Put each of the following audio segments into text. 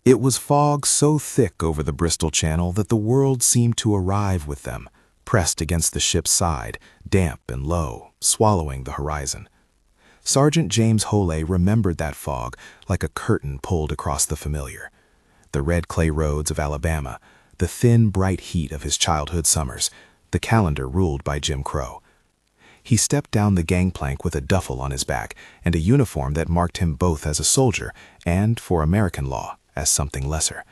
It was fog so thick over the Bristol Channel that the world seemed to arrive with them, pressed against the ship's side, damp and low, swallowing the horizon. Sergeant James Holay remembered that fog like a curtain pulled across the familiar. The red clay roads of Alabama, the thin, bright heat of his childhood summers, the calendar ruled by Jim Crow. He stepped down the gangplank with a duffel on his back and a uniform that marked him both as a soldier and, for American law, as something lesser.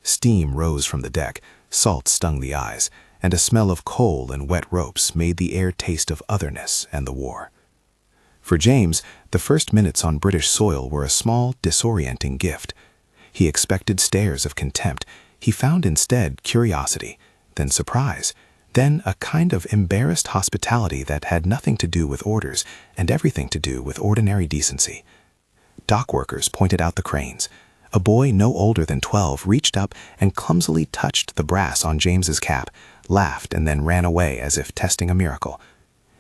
Steam rose from the deck, salt stung the eyes, and a smell of coal and wet ropes made the air taste of otherness and the war. For James, the first minutes on British soil were a small, disorienting gift. He expected stares of contempt. He found instead curiosity, then surprise, then a kind of embarrassed hospitality that had nothing to do with orders and everything to do with ordinary decency. Dock workers pointed out the cranes. A boy no older than 12 reached up and clumsily touched the brass on James's cap, laughed, and then ran away as if testing a miracle.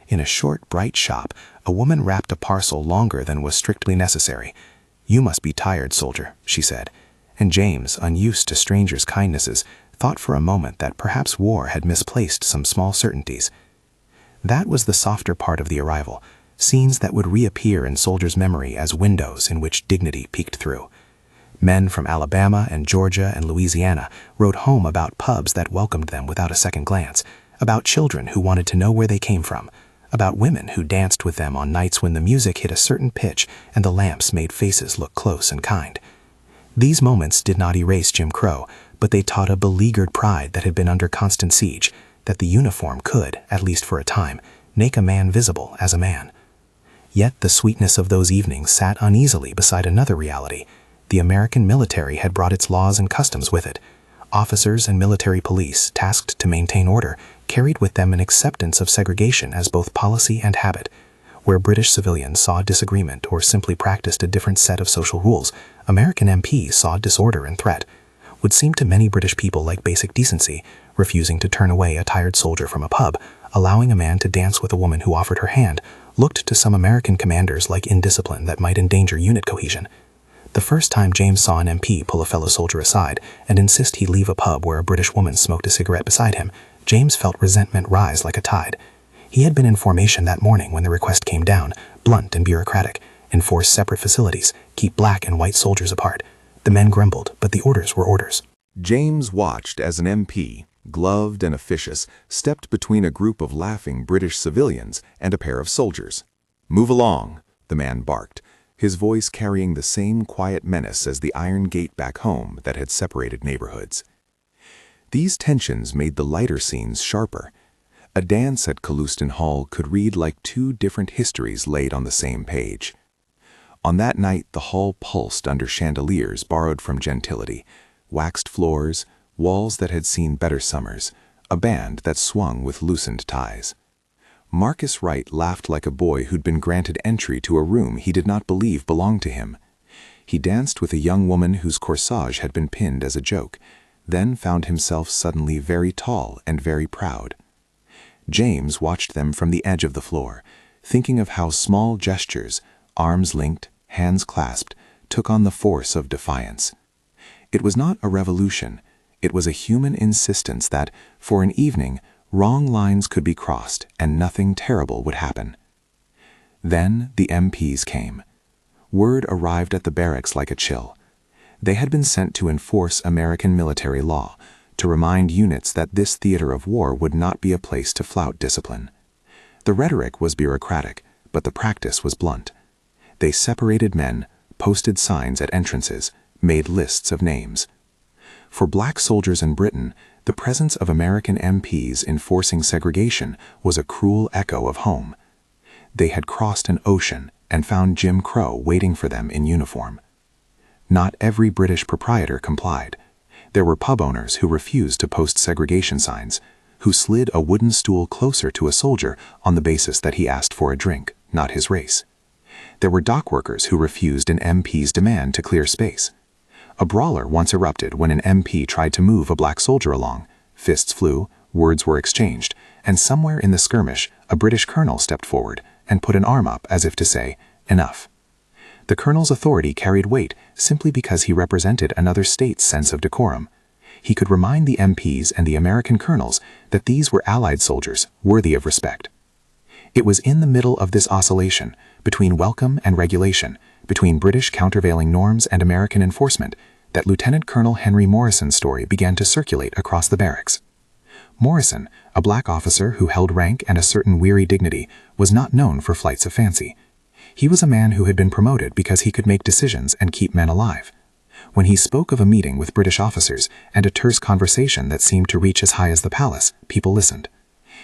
In a short, bright shop, a woman wrapped a parcel longer than was strictly necessary. "You must be tired, soldier," she said, and James, unused to strangers' kindnesses, thought for a moment that perhaps war had misplaced some small certainties. That was the softer part of the arrival, scenes that would reappear in soldiers' memory as windows in which dignity peeked through. Men from Alabama and Georgia and Louisiana wrote home about pubs that welcomed them without a second glance, about children who wanted to know where they came from, about women who danced with them on nights when the music hit a certain pitch and the lamps made faces look close and kind. These moments did not erase Jim Crow, but they taught a beleaguered pride that had been under constant siege, that the uniform could, at least for a time, make a man visible as a man. Yet the sweetness of those evenings sat uneasily beside another reality. The American military had brought its laws and customs with it. Officers and military police, tasked to maintain order, carried with them an acceptance of segregation as both policy and habit. Where British civilians saw disagreement or simply practiced a different set of social rules, American MPs saw disorder and threat. Would seem to many British people like basic decency, refusing to turn away a tired soldier from a pub, allowing a man to dance with a woman who offered her hand, looked to some American commanders like indiscipline that might endanger unit cohesion. The first time James saw an MP pull a fellow soldier aside and insist he leave a pub where a British woman smoked a cigarette beside him, James felt resentment rise like a tide. He had been in formation that morning when the request came down, blunt and bureaucratic: enforce separate facilities, keep black and white soldiers apart. The men grumbled, but the orders were orders. James watched as an MP, gloved and officious, stepped between a group of laughing British civilians and a pair of soldiers. "Move along," the man barked, his voice carrying the same quiet menace as the iron gate back home that had separated neighborhoods. These tensions made the lighter scenes sharper. A dance at Caluston Hall could read like two different histories laid on the same page. On that night the hall pulsed under chandeliers borrowed from gentility, waxed floors, walls that had seen better summers, a band that swung with loosened ties. Marcus Wright laughed like a boy who'd been granted entry to a room he did not believe belonged to him. He danced with a young woman whose corsage had been pinned as a joke, then found himself suddenly very tall and very proud. James watched them from the edge of the floor, thinking of how small gestures, arms linked, hands clasped, took on the force of defiance. It was not a revolution. It was a human insistence that, for an evening, wrong lines could be crossed and nothing terrible would happen. Then the MPs came. Word arrived at the barracks like a chill. They had been sent to enforce American military law, to remind units that this theater of war would not be a place to flout discipline. The rhetoric was bureaucratic, but the practice was blunt. They separated men, posted signs at entrances, made lists of names. For black soldiers in Britain, the presence of American MPs enforcing segregation was a cruel echo of home. They had crossed an ocean and found Jim Crow waiting for them in uniform. Not every British proprietor complied. There were pub owners who refused to post segregation signs, who slid a wooden stool closer to a soldier on the basis that he asked for a drink, not his race. There were dock workers who refused an MP's demand to clear space. A brawler once erupted when an MP tried to move a black soldier along. Fists flew, words were exchanged, and somewhere in the skirmish, a British colonel stepped forward and put an arm up as if to say, "Enough." The colonel's authority carried weight simply because he represented another state's sense of decorum. He could remind the MPs and the American colonels that these were Allied soldiers worthy of respect. It was in the middle of this oscillation, between welcome and regulation, between British countervailing norms and American enforcement, that Lieutenant Colonel Henry Morrison's story began to circulate across the barracks. Morrison, a black officer who held rank and a certain weary dignity, was not known for flights of fancy. He was a man who had been promoted because he could make decisions and keep men alive. When he spoke of a meeting with British officers and a terse conversation that seemed to reach as high as the palace, people listened.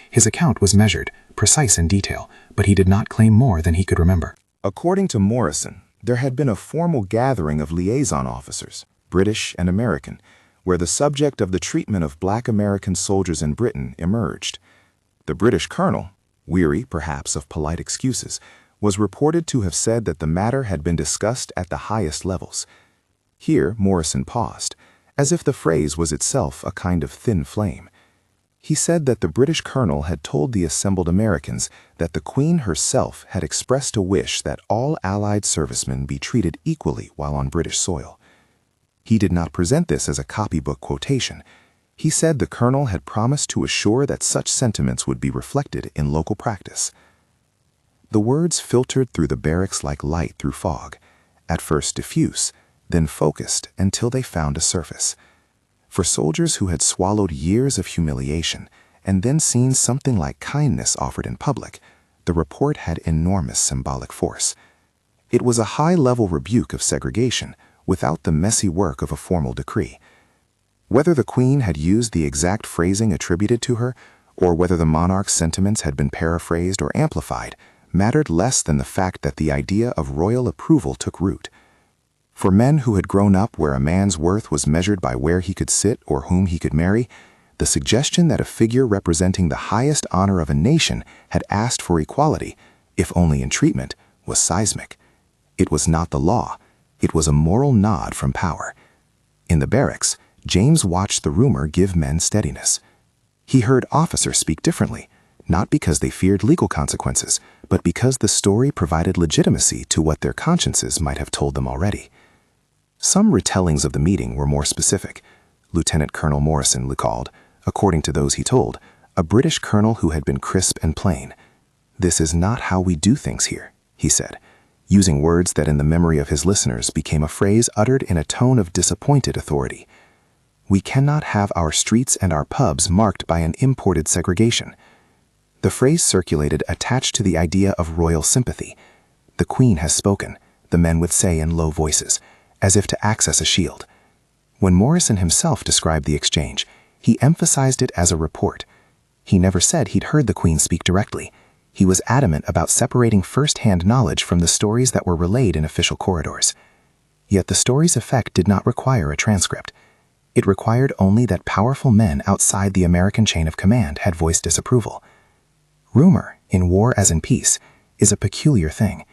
His account was measured, precise in detail, but he did not claim more than he could remember. According to Morrison, there had been a formal gathering of liaison officers, British and American, where the subject of the treatment of black American soldiers in Britain emerged. The British colonel, weary perhaps of polite excuses, was reported to have said that the matter had been discussed at the highest levels. Here Morrison paused, as if the phrase was itself a kind of thin flame. He said that the British colonel had told the assembled Americans that the Queen herself had expressed a wish that all Allied servicemen be treated equally while on British soil. He did not present this as a copybook quotation. He said the colonel had promised to assure that such sentiments would be reflected in local practice. The words filtered through the barracks like light through fog, at first diffuse, then focused until they found a surface. For soldiers who had swallowed years of humiliation and then seen something like kindness offered in public, the report had enormous symbolic force. It was a high-level rebuke of segregation without the messy work of a formal decree. Whether the Queen had used the exact phrasing attributed to her, or whether the monarch's sentiments had been paraphrased or amplified, mattered less than the fact that the idea of royal approval took root. For men who had grown up where a man's worth was measured by where he could sit or whom he could marry, the suggestion that a figure representing the highest honor of a nation had asked for equality, if only in treatment, was seismic. It was not the law. It was a moral nod from power. In the barracks, James watched the rumor give men steadiness. He heard officers speak differently, not because they feared legal consequences, but because the story provided legitimacy to what their consciences might have told them already. Some retellings of the meeting were more specific. Lieutenant Colonel Morrison recalled, according to those he told, a British colonel who had been crisp and plain. "This is not how we do things here," he said, using words that in the memory of his listeners became a phrase uttered in a tone of disappointed authority. "We cannot have our streets and our pubs marked by an imported segregation." The phrase circulated attached to the idea of royal sympathy. "The Queen has spoken," the men would say in low voices, as if to access a shield. When Morrison himself described the exchange, he emphasized it as a report. He never said he'd heard the Queen speak directly. He was adamant about separating first-hand knowledge from the stories that were relayed in official corridors. Yet the story's effect did not require a transcript. It required only that powerful men outside the American chain of command had voiced disapproval. Rumor, in war as in peace, is a peculiar thing.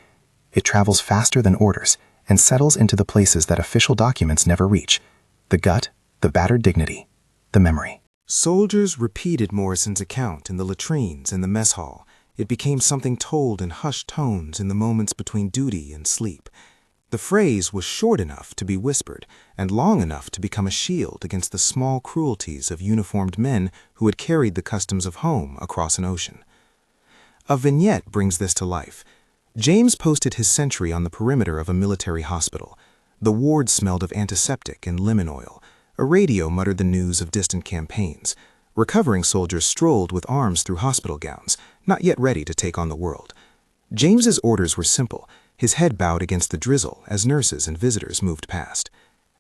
It travels faster than orders and settles into the places that official documents never reach: the gut, the battered dignity, the memory. Soldiers repeated Morrison's account in the latrines in the mess hall. It became something told in hushed tones in the moments between duty and sleep. The phrase was short enough to be whispered and long enough to become a shield against the small cruelties of uniformed men who had carried the customs of home across an ocean. A vignette brings this to life. James posted his sentry on the perimeter of a military hospital. The ward smelled of antiseptic and lemon oil. A radio muttered the news of distant campaigns. Recovering soldiers strolled with arms through hospital gowns, not yet ready to take on the world. James's orders were simple, his head bowed against the drizzle as nurses and visitors moved past.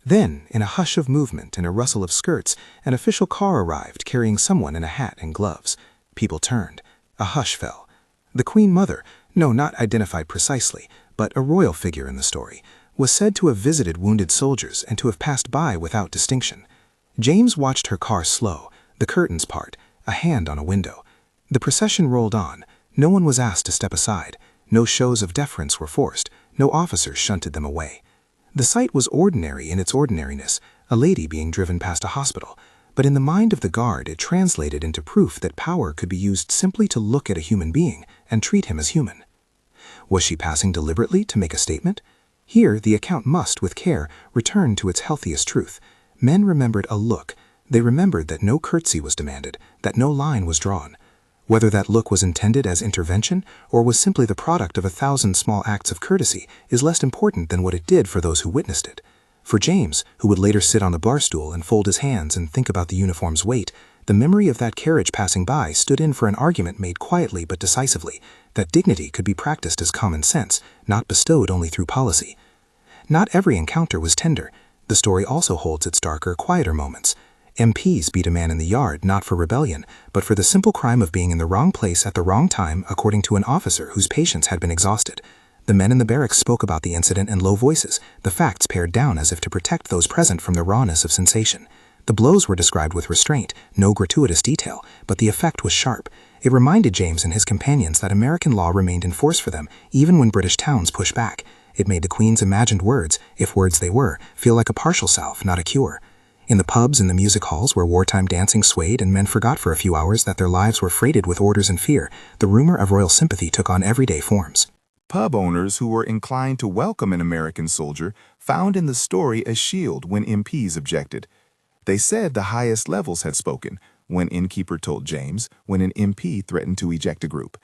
Then, in a hush of movement and a rustle of skirts, an official car arrived carrying someone in a hat and gloves. People turned. A hush fell. The Queen Mother, no, not identified precisely, but a royal figure in the story, was said to have visited wounded soldiers and to have passed by without distinction. James watched her car slow, the curtains part, a hand on a window. The procession rolled on. No one was asked to step aside. No shows of deference were forced. No officers shunted them away. The sight was ordinary in its ordinariness, a lady being driven past a hospital, but in the mind of the guard it translated into proof that power could be used simply to look at a human being and treat him as human. Was she passing deliberately to make a statement? Here, the account must, with care, return to its healthiest truth. Men remembered a look. They remembered that no curtsy was demanded, that no line was drawn. Whether that look was intended as intervention or was simply the product of 1,000 small acts of courtesy is less important than what it did for those who witnessed it. For James, who would later sit on the bar stool and fold his hands and think about the uniform's weight, the memory of that carriage passing by stood in for an argument made quietly but decisively, that dignity could be practiced as common sense, not bestowed only through policy. Not every encounter was tender. The story also holds its darker, quieter moments. MPs beat a man in the yard not for rebellion, but for the simple crime of being in the wrong place at the wrong time, according to an officer whose patience had been exhausted. The men in the barracks spoke about the incident in low voices, the facts pared down as if to protect those present from the rawness of sensation. The blows were described with restraint, no gratuitous detail, but the effect was sharp. It reminded James and his companions that American law remained in force for them, even when British towns pushed back. It made the Queen's imagined words, if words they were, feel like a partial salve, not a cure. In the pubs and the music halls where wartime dancing swayed and men forgot for a few hours that their lives were freighted with orders and fear, the rumor of royal sympathy took on everyday forms. Pub owners who were inclined to welcome an American soldier found in the story a shield when MPs objected. They said the highest levels had spoken, one innkeeper told James, when an MP threatened to eject a group.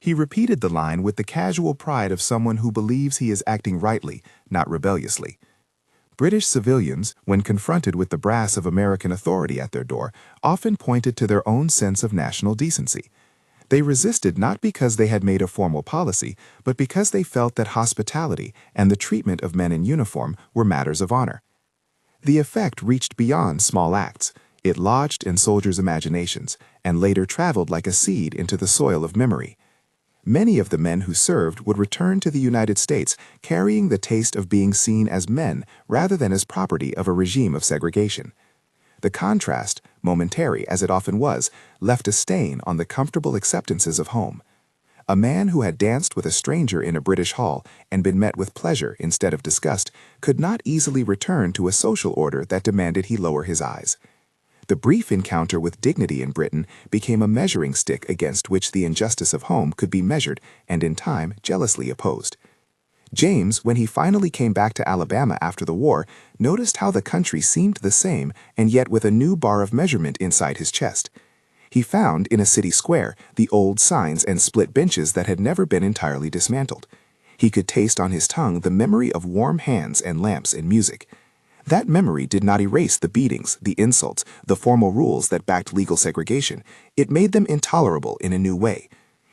He repeated the line with the casual pride of someone who believes he is acting rightly, not rebelliously. British civilians, when confronted with the brass of American authority at their door, often pointed to their own sense of national decency. They resisted not because they had made a formal policy, but because they felt that hospitality and the treatment of men in uniform were matters of honor. The effect reached beyond small acts. It lodged in soldiers' imaginations and later traveled like a seed into the soil of memory. Many of the men who served would return to the United States carrying the taste of being seen as men rather than as property of a regime of segregation. The contrast, momentary as it often was, left a stain on the comfortable acceptances of home. A man who had danced with a stranger in a British hall and been met with pleasure instead of disgust could not easily return to a social order that demanded he lower his eyes. The brief encounter with dignity in Britain became a measuring stick against which the injustice of home could be measured and in time jealously opposed. James, when he finally came back to Alabama after the war, noticed how the country seemed the same and yet with a new bar of measurement inside his chest. He found in a city square the old signs and split benches that had never been entirely dismantled. He could taste on his tongue the memory of warm hands and lamps and music. That memory did not erase the beatings, the insults, the formal rules that backed legal segregation. It made them intolerable in a new way.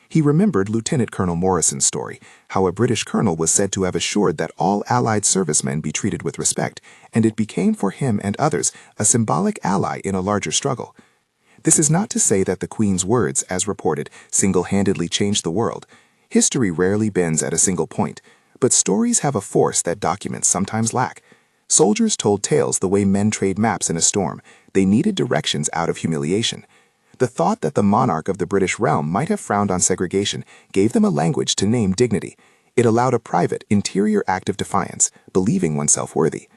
He remembered Lieutenant Colonel Morrison's story, how a British colonel was said to have assured that all Allied servicemen be treated with respect, and it became for him and others a symbolic ally in a larger struggle. This is not to say that the Queen's words, as reported, single-handedly changed the world. History rarely bends at a single point, but stories have a force that documents sometimes lack. Soldiers told tales the way men trade maps in a storm. They needed directions out of humiliation. The thought that the monarch of the British realm might have frowned on segregation gave them a language to name dignity. It allowed a private, interior act of defiance, believing oneself worthy.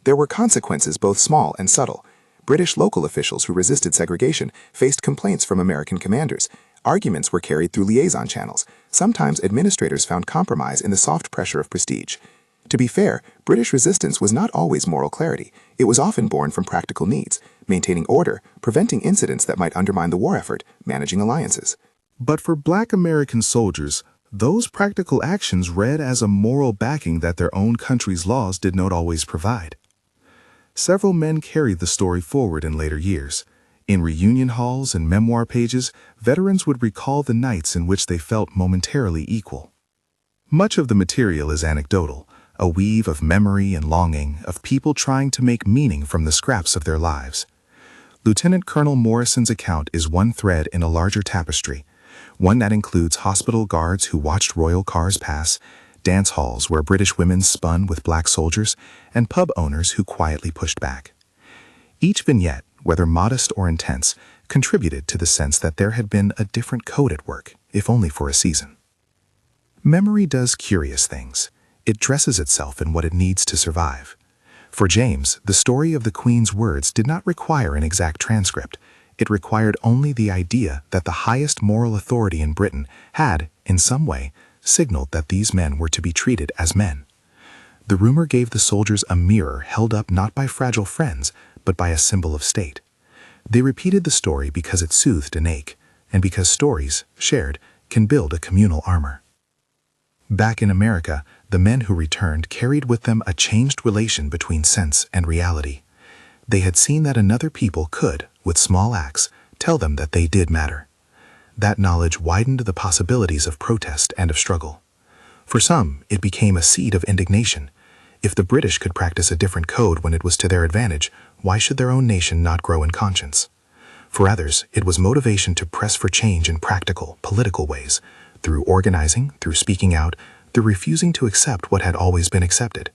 There were consequences both small and subtle. British local officials who resisted segregation faced complaints from American commanders. Arguments were carried through liaison channels. Sometimes administrators found compromise in the soft pressure of prestige. To be fair, British resistance was not always moral clarity. It was often born from practical needs, maintaining order, preventing incidents that might undermine the war effort, managing alliances. But for Black American soldiers, those practical actions read as a moral backing that their own country's laws did not always provide. Several men carried the story forward in later years. In reunion halls and memoir pages, veterans would recall the nights in which they felt momentarily equal. Much of the material is anecdotal, a weave of memory and longing, of people trying to make meaning from the scraps of their lives. Lieutenant Colonel Morrison's account is one thread in a larger tapestry, one that includes hospital guards who watched royal cars pass, dance halls where British women spun with black soldiers, and pub owners who quietly pushed back. Each vignette, whether modest or intense, contributed to the sense that there had been a different code at work, if only for a season. Memory does curious things. It dresses itself in what it needs to survive. For James, the story of the Queen's words did not require an exact transcript. It required only the idea that the highest moral authority in Britain had, in some way, signaled that these men were to be treated as men. The rumor gave the soldiers a mirror held up not by fragile friends, but by a symbol of state. They repeated the story because it soothed an ache, and because stories, shared, can build a communal armor. Back in America, the men who returned carried with them a changed relation between sense and reality. They had seen that another people could, with small acts, tell them that they did matter. That knowledge widened the possibilities of protest and of struggle. For some, it became a seed of indignation. If the British could practice a different code when it was to their advantage, why should their own nation not grow in conscience? For others, it was motivation to press for change in practical, political ways, through organizing, through speaking out, through refusing to accept what had always been accepted.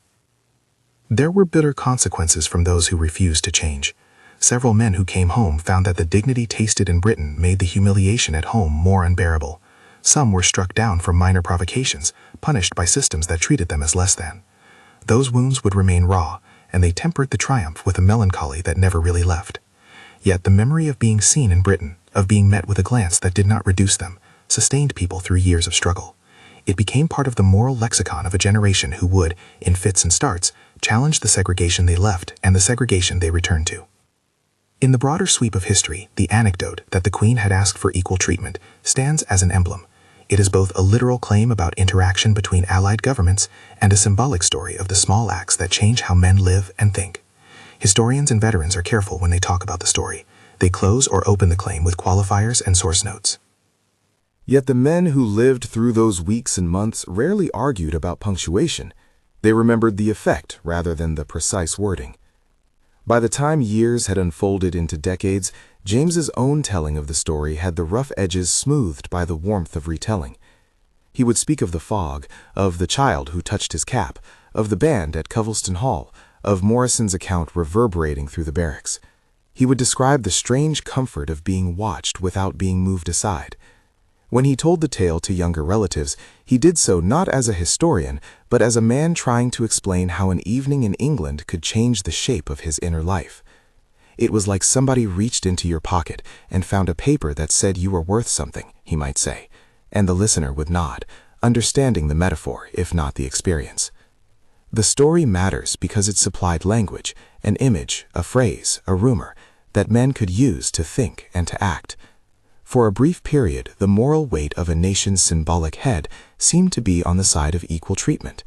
There were bitter consequences from those who refused to change. Several men who came home found that the dignity tasted in Britain made the humiliation at home more unbearable. Some were struck down for minor provocations, punished by systems that treated them as less than. Those wounds would remain raw, and they tempered the triumph with a melancholy that never really left. Yet the memory of being seen in Britain, of being met with a glance that did not reduce them, sustained people through years of struggle. It became part of the moral lexicon of a generation who would, in fits and starts, challenge the segregation they left and the segregation they returned to. In the broader sweep of history, the anecdote that the Queen had asked for equal treatment stands as an emblem. It is both a literal claim about interaction between allied governments and a symbolic story of the small acts that change how men live and think. Historians and veterans are careful when they talk about the story. They close or open the claim with qualifiers and source notes. Yet the men who lived through those weeks and months rarely argued about punctuation. They remembered the effect rather than the precise wording. By the time years had unfolded into decades, James's own telling of the story had the rough edges smoothed by the warmth of retelling. He would speak of the fog, of the child who touched his cap, of the band at Covelston Hall, of Morrison's account reverberating through the barracks. He would describe the strange comfort of being watched without being moved aside. When he told the tale to younger relatives, he did so not as a historian, but as a man trying to explain how an evening in England could change the shape of his inner life. It was like somebody reached into your pocket and found a paper that said you were worth something, he might say, and the listener would nod, understanding the metaphor, if not the experience. The story matters because it supplied language, an image, a phrase, a rumor, that men could use to think and to act. For a brief period, the moral weight of a nation's symbolic head seemed to be on the side of equal treatment.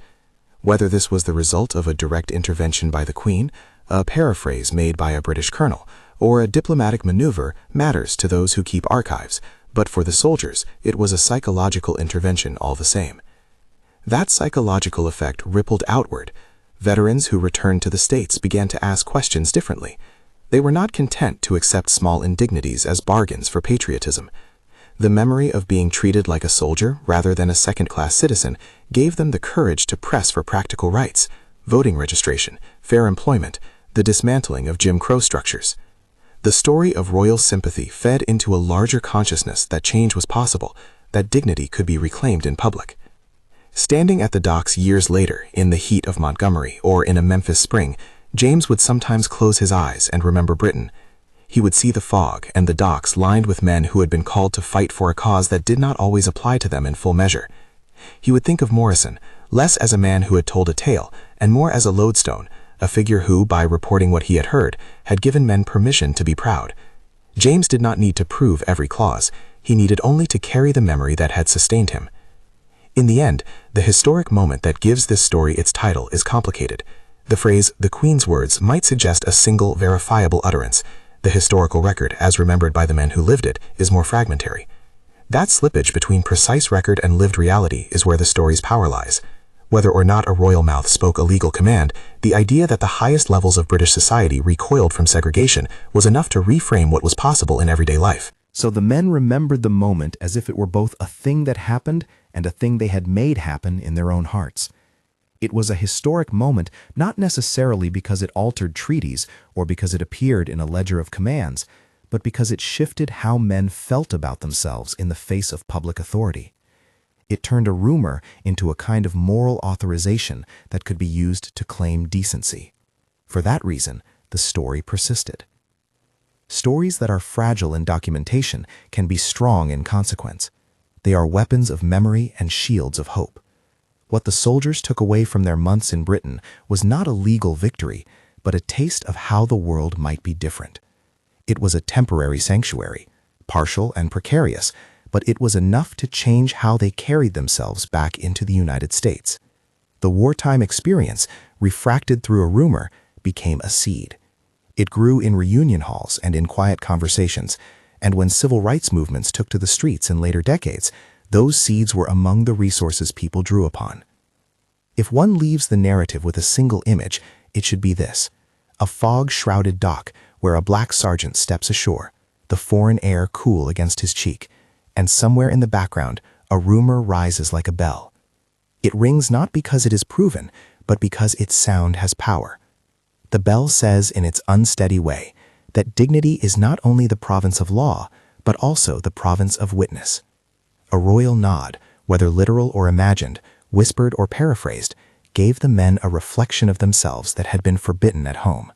Whether this was the result of a direct intervention by the Queen, a paraphrase made by a British colonel, or a diplomatic maneuver matters to those who keep archives, but for the soldiers, it was a psychological intervention all the same. That psychological effect rippled outward. Veterans who returned to the States began to ask questions differently. They were not content to accept small indignities as bargains for patriotism. The memory of being treated like a soldier rather than a second-class citizen gave them the courage to press for practical rights, voting registration, fair employment, the dismantling of Jim Crow structures. The story of royal sympathy fed into a larger consciousness that change was possible, that dignity could be reclaimed in public. Standing at the docks years later, in the heat of Montgomery or in a Memphis spring, James would sometimes close his eyes and remember Britain. He would see the fog and the docks lined with men who had been called to fight for a cause that did not always apply to them in full measure. He would think of Morrison, less as a man who had told a tale, and more as a lodestone, a figure who, by reporting what he had heard, had given men permission to be proud. James did not need to prove every clause. He needed only to carry the memory that had sustained him. In the end, the historic moment that gives this story its title is complicated. The phrase, "the Queen's words," might suggest a single, verifiable utterance. The historical record, as remembered by the men who lived it, is more fragmentary. That slippage between precise record and lived reality is where the story's power lies. Whether or not a royal mouth spoke a legal command, the idea that the highest levels of British society recoiled from segregation was enough to reframe what was possible in everyday life. So the men remembered the moment as if it were both a thing that happened and a thing they had made happen in their own hearts. It was a historic moment not necessarily because it altered treaties or because it appeared in a ledger of commands, but because it shifted how men felt about themselves in the face of public authority. It turned a rumor into a kind of moral authorization that could be used to claim decency. For that reason, the story persisted. Stories that are fragile in documentation can be strong in consequence. They are weapons of memory and shields of hope. What the soldiers took away from their months in Britain was not a legal victory, but a taste of how the world might be different. It was a temporary sanctuary, partial and precarious, but it was enough to change how they carried themselves back into the United States. The wartime experience, refracted through a rumor, became a seed. It grew in reunion halls and in quiet conversations, and when civil rights movements took to the streets in later decades, those seeds were among the resources people drew upon. If one leaves the narrative with a single image, it should be this: a fog-shrouded dock where a black sergeant steps ashore, the foreign air cool against his cheek, and somewhere in the background, a rumor rises like a bell. It rings not because it is proven, but because its sound has power. The bell says in its unsteady way that dignity is not only the province of law, but also the province of witness. A royal nod, whether literal or imagined, whispered or paraphrased, gave the men a reflection of themselves that had been forbidden at home.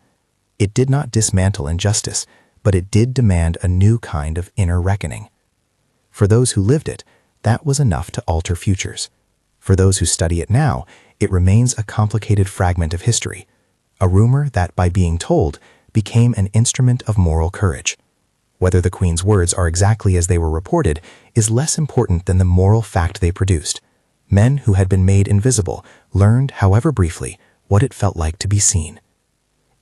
It did not dismantle injustice, but it did demand a new kind of inner reckoning. For those who lived it, that was enough to alter futures. For those who study it now, it remains a complicated fragment of history, a rumor that, by being told, became an instrument of moral courage. Whether the Queen's words are exactly as they were reported is less important than the moral fact they produced. Men who had been made invisible learned, however briefly, what it felt like to be seen.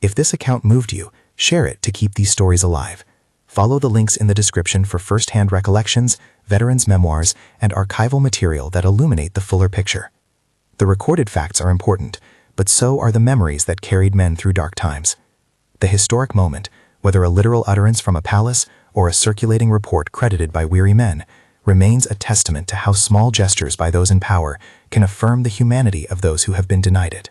If this account moved you, share it to keep these stories alive. Follow the links in the description for first-hand recollections, veterans' memoirs, and archival material that illuminate the fuller picture. The recorded facts are important, but so are the memories that carried men through dark times. The historic moment, whether a literal utterance from a palace or a circulating report credited by weary men, remains a testament to how small gestures by those in power can affirm the humanity of those who have been denied it.